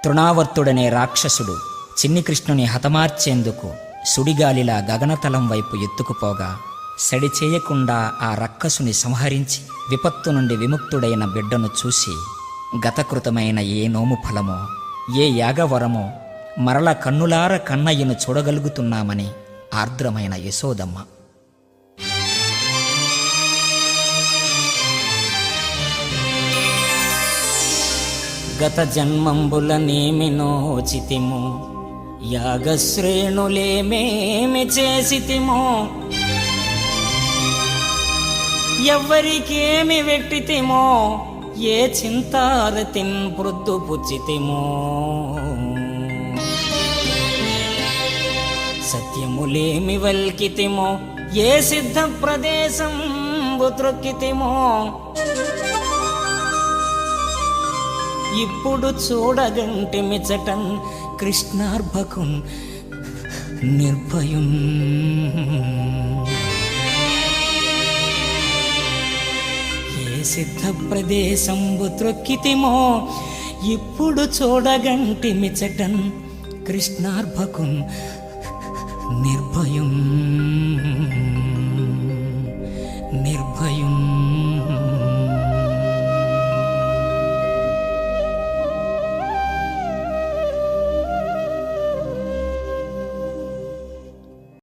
తృణావర్తుడనే రాక్షసుడు చిన్ని కృష్ణుని హతమార్చేందుకు సుడిగాలిలా గగనతలం వైపు ఎత్తుకుపోగా సడి చేయకుండా ఆ రక్కసుని సంహరించి విపత్తు నుండి విముక్తుడైన బిడ్డను చూసి గతకృతమైన ఏ నోము ఫలమో ఏ యాగవరమో మరల కన్నులార కన్నయ్యను చూడగలుగుతున్నామని ఆర్ద్రమైన యశోదమ్మ. గత జన్మంబులనేమి నోచితిము, యాగశ్రేణులేమేమి చేసితిమో, ఎవ్వరికేమి వెట్టితిమో, ఏ చింతారతిన్ ప్రొద్దు పుచ్చితిమో, సత్యములేమి వల్కితిమో, ఏ సిద్ధ ప్రదేశం త్రొక్కితిమో, ఇప్పుడు చూడగంటిమిచటన్ కృష్ణార్భకున్ నిర్భయున్. ఏ సిద్ధ ప్రదేశంబు త్రొక్కితిమో, ఇప్పుడు చూడగంటిమిచటన్ కృష్ణార్భకున్ నిర్భయున్.